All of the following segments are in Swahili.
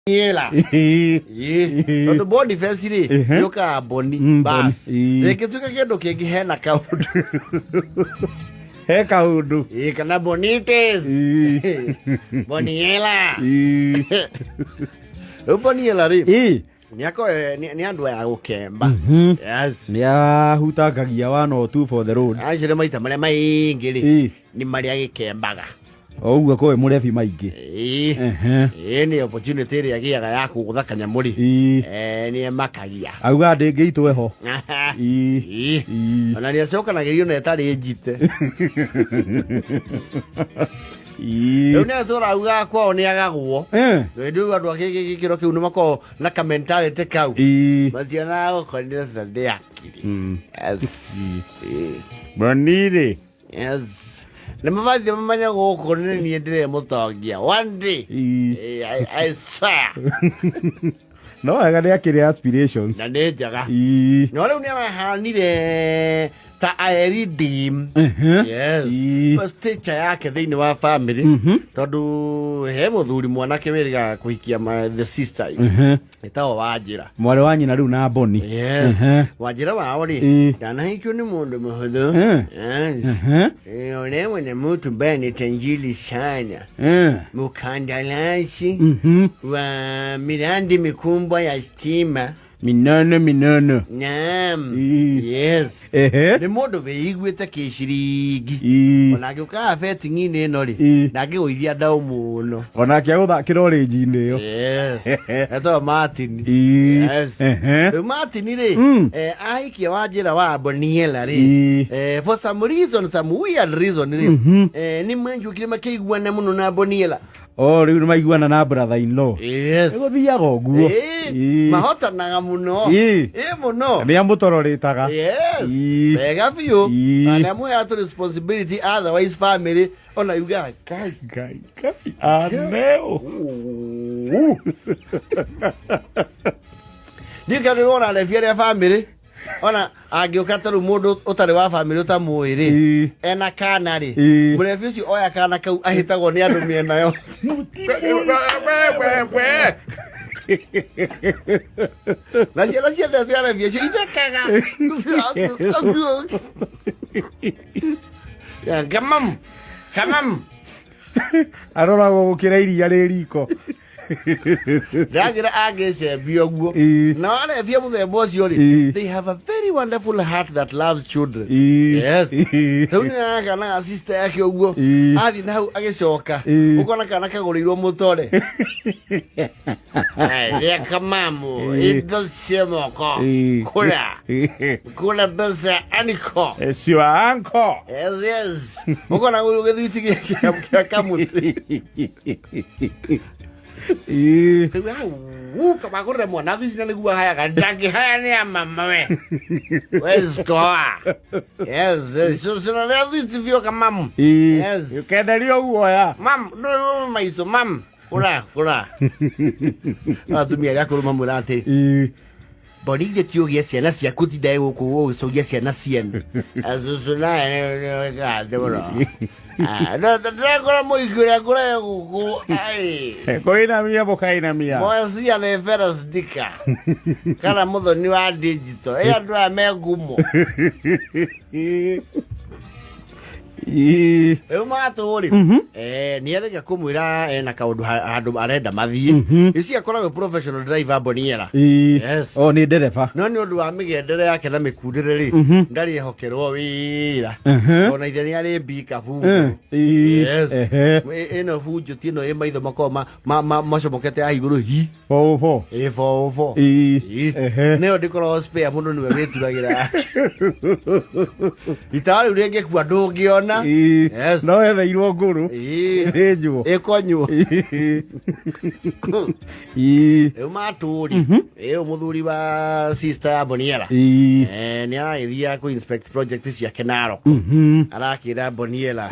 Boniera. Tondu Boniface ri yuka Boni bas. Rekituka kindu kingi hena kaundu. He kaundu. Kana Bonites. Boniera. Boniera ri. Ni andu ya gukemba. Yes. Ni ahutangagia 102 for the road. Acire maita maria maingi ri ni maria gikembaga. Ouga kowe mũrebi maingĩ. Ni opportunity ĩrĩa gĩaga ya kũgũtha kanyamũri. Ni makagia. Auga ndĩngĩitwo ho. Ona ni acokanagĩrio na ĩtarĩ njite. Rĩu nĩ tũrauga kwao nĩ agagwo. Ndĩu andũ gĩkĩro kĩu nĩ makoragwo na ka mentality kau. Matiana gũkonire Sunday akiri. Bonire. Yes. Na mavazi mamanya gũkũ nĩ niĩ ndĩrĩ mũtongia. One day I swear. No wega nĩ akĩrĩ aspirations. Na nĩ njaga. No rĩu nĩ arahanire ta aeridim. Yes. First teacher yake thĩinĩ wa family. Tondũ he mũthuri mwanake wĩrĩga kũhikia the sister. Ĩtagwo Wanjĩra. Mwarĩ wa nyina rĩu na Boni. Yes. Wanjĩra wao rĩ ndanahikio nĩ mũndũ mũhũthũ. Yule mwenye mtu ambaye ni tajiri sana. Mkandarasi wa miradi mikubwa ya stima. Minono. Naam. Yes. Ni mũndũ wĩiguĩte kĩciringi. Ona ngĩũka betting-inĩ ĩno rĩ ndangĩgũithia ndaũ mũno. Onake agũthakĩra orange-inĩ ĩyo. Yes. Etagwo Martin. Yes. Rĩu Martin rĩ ahikia Wanjĩra wa Boniera rĩ for some reason, some weird reason rĩ nĩ manjũkire makĩiguana mũno na Boniera. Rĩu nĩ maiguana na brother in law. Yes. Gũthiaga ũguo. Mahotanaga mũno. Mũno. Nĩ amũtororĩtaga. Yes. Wega biũ. Na nĩ amũheaga responsibility otherwise family ona yuga kai. Aneo. Ndikana ona lebia ya family. Ona angĩũka tarũ mũndũ ũtarĩ wa family ũtamũĩ rĩ ena kana rĩ mũrebi ũcio oya kana kau ahĩtagwo nĩ andũ mĩena yo. Na ciana ciendete arebi acio ithekaga. Kamam. Aroragwo gũkĩra iria rĩ riko. Ndagira agĩcembia ũguo. Na arebia mũthemba ũcio rĩ they have a very wonderful heart that loves children. Yes. Rĩu nĩ kana sister yake ũguo athiĩ na hau agĩcoka ũkona kana kagũrĩirwo mũtore. Reka mamu indo cia moko kũra mbeca aniko. Sio anko. Yes. Ũkona gũgĩthiriti gĩa kamũtĩ. Kama kore mwana visi nani kuwa haya kandaki haya ni ya mama we. Where's Goa? Yes. So na visi vio kama mamu. Yes. Ukendelio huo ya. Mam, no maiso mam. Kura. Atumia yako mamu rate. Bonide tiogia ciana ciaku tindae gũkũ ũgĩcogia ciana cienu. Azuzuna gadebora. Ndakora mũingĩria kũrĩa gũkũ. Kũinamia mũkainamia. Moya nĩ Ferris Dika. Kana mũthoni wa digital. Andũ aya me ngumo. Rĩu matũrĩ nĩ arega kũmwĩra na kaũndũ handũ arenda mathiĩ ici akoragwo professional driver Boniera. Yes. Nĩ ndereba no nĩ ũndũ wa mĩgendere yake na mĩkundĩre rĩ ndarĩ ehokerwo wĩra ona ithe nĩ arĩ mbika huko. Yes. Ĩno hunjũ ti ĩno ĩ maitho makorwo macomokete ya igũrũ hi fofo nĩyo ndĩkoragwo spare mũndũ nĩwe wĩturagĩra itawa rĩu rĩngĩkua ndũngĩona. Yes. No etheirwo ngũrũ ĩnjwo ĩkonywo rĩu matũri ĩyo mũthuri wa sister ya Boniera nĩ aragĩthia kũ inspect project ciake Narok arakĩra Boniera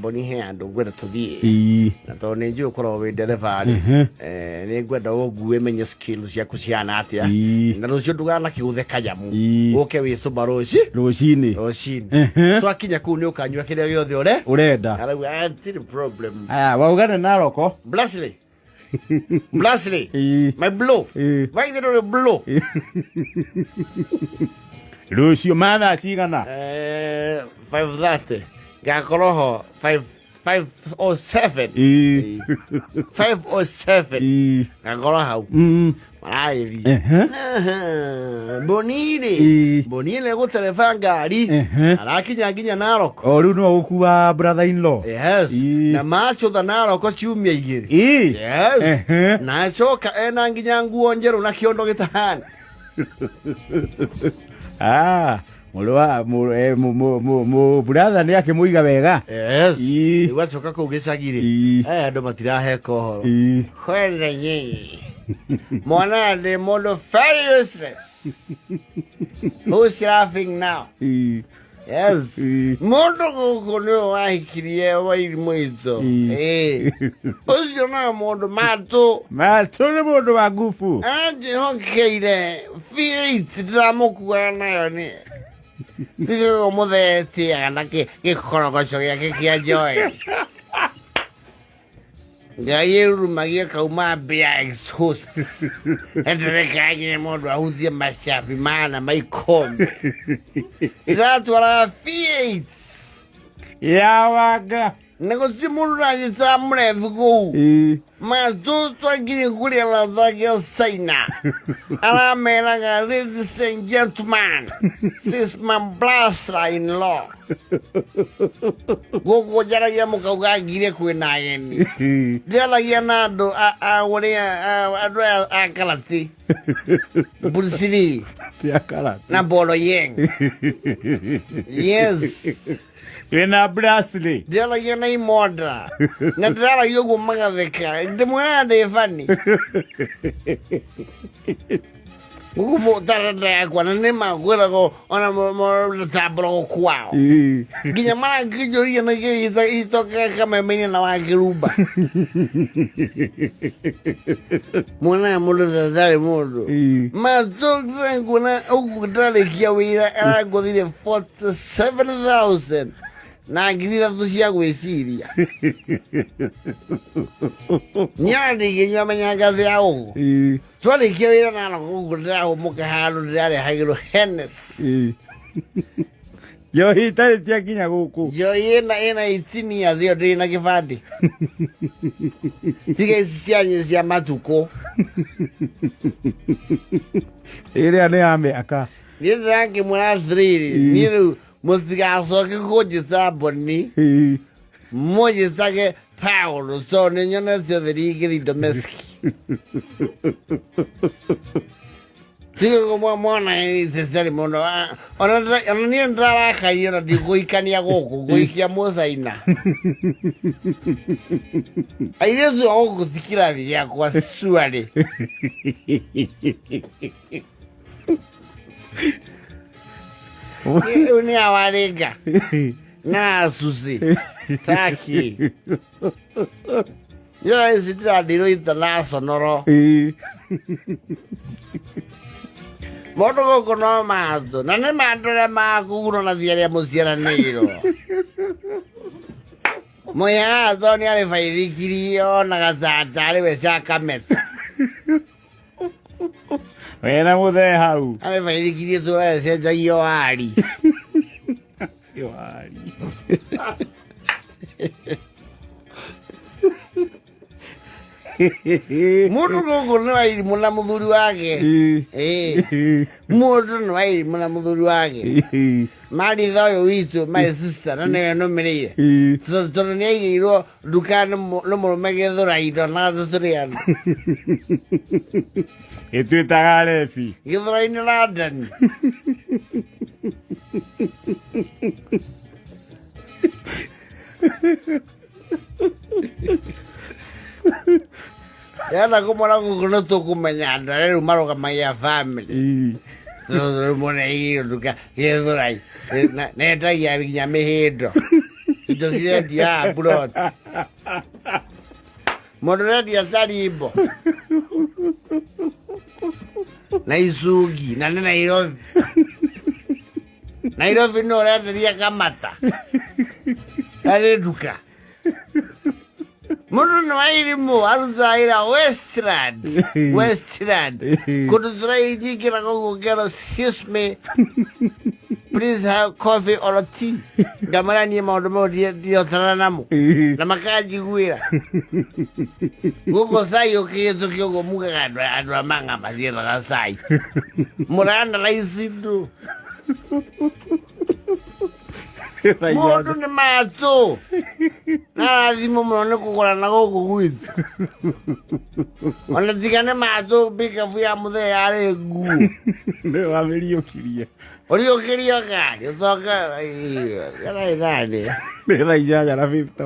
Boni he andũ ngwenda tũthiĩ na tondũ nĩ njũĩ ũkoragwo wĩ ndereba nĩ ngwenda ũngue menye skills ciaku ciana atĩa na rũciũ ndũganakĩgũthe kanyamu ũke wĩcũma rũcinĩ twakinya kũu nĩ ũkanyua kĩrĩa gĩothe ũrenda urenda arauga anti problem waugana Narok Blessley Blashley. My blow. Why they don't blow? Lucio mana cigana. 5:30. Gakoroho 5:07. 5:07. Gakoroho. Marathi. Bonire gũtereba ngari. Arakinya nginya Narok. O rĩu no gũkuua brother in law. Yes. Na macũtha Narok ciumia igĩrĩ. Yes. Na acoka ena nginya nguo njerũ na kĩondo gĩtahana. Brother nĩ akĩmũiga wega. Yes. Gwacoka kũu gĩcagi-rĩ. Andũ matiraheka ũhoro. Kwenda nyinyi. Mwana de modo very useless. Who's laughing now? Yes. Mondo gũkũ wahikirie wairimũ icio. Ũcio no mũndũ matũ. Matũ nĩ mũndũ wa ngubu. Anjĩhokeire V8 ndiramũkua nayo nĩ. Tiga mũthetia na gĩkorogoco gĩake kĩa njoĩ. Ngai erumagia kauma mbia exhaust. Enderekage mũndũ ahuthie macabi mana maikombe. Iratwara V8. Yawaga. Negoci mũndũ agĩta mũrebi kũu. Matutu angire kũrĩa lathagia China. Arameraga, ladies and gentlemen, this my brother-in-law. Gũkũ njaragia mũkauga angire kwĩna ageni. Njaragia na andũ andũ a Karati. Bruce Lee. Na Bolo Yang. Yes. Wena Blashley. Njaragia na Imoda. Na njaragia ũguo magatheka. Ndĩmwĩra ndĩ funny. Gũkũ mũtaranda yakwa na nĩmakwĩraga ona mũtabũra kwao. Nginya marangĩnjũria na gĩitoke kameme-inĩ na wangĩrumba. Mwana mũndũ ndarĩ mũndũ. Macoka nguona ũguo ndarĩkia wĩra arangũthire 47,000. Na ngiri ithatũ cia gwĩciria. Nĩarandĩkĩnyua menya ngathĩ ya ũguo. Twarĩkia wĩra na ũguo ndĩrahũmũka handũ ndĩrarehagĩrwo Hennessy. Njohi itarĩ ciakinya gũkũ. Njohi ĩna 18 years ĩyo ndĩrĩ na gĩbandĩ. Tiga ici cianyu cia matukũ. Ĩrĩa nĩ ya mĩaka. Niĩ ndĩrakĩmwĩra atĩrĩrĩ, niĩ rĩu mũtigacoke kũnjĩta Boni. Mũnjĩtage Paulo, so nĩ nyonete ũtheri igĩrĩ domestic. Tiga kũmwona ceceri mũno. Ona niĩ ndarakaria na ndigũikania gũkũ, gũikia mũcaina. Airĩtu a gũkũ ti kĩrathi gĩakwa surely. Rĩu nĩ awarĩnga na asuci taki yo ici ndĩrandirwo international. Mũndũ gũkũ no mathũ na nĩ mandũ arĩa makugurwo na thi arĩa mũciaranĩirwo. Mũihaga to nĩ arĩ baithikiri ona gatata arĩ we cakameta. Wena mũthee hau. Arĩ baithikiri tũra cenjagio wari. Mũndũ gũkũ nĩ wairimũ na mũthuri wake. Mũndũ nĩ wairimũ na mũthuri wake. Maritha ũyũ witũ my sister na nĩwe nũmĩrĩire. Tondũ nĩ aigĩirwo nduka nĩ mũrũme gĩthũra indo na tũrĩana. Ĩtuĩtaga rebi. Gĩthũra-inĩ London. Yana kũmwona gũkũ nĩ tũkũmenya andũ arĩa rĩu marũgamagia bamĩrĩ. Mũndũ aigĩirwo nduka gĩthũrai. Nendagia nginya mĩhĩndo. Indo cirendia buroti. Mũndũ ũrendia tarimbo. Na icungi na nĩ Nairobi. Nairobi no ũrenderia kamata. Arĩ nduka. Mundu nĩ wa irimũ arutaga wĩra Westland kũndũ tũraingĩra koguo ngero excuse me please have coffee or tea ngamaranie maũndũ mau ndiotana namo na makanjiguĩra gũkũ cai ũkĩhĩtũkia ũguo mugaga andũ a manga mathiĩraga cai mũrana raici ndũ mũndũ nĩ matũ na arathimũ mũno nĩ kũgũrana gũkũ gwitũ ona tiga nĩ matũ mbikabu ya mũthee yarĩ nguo nĩ wamĩriũkirie ũriũkĩrio ka gĩcoka nĩ nĩ thaa 8:50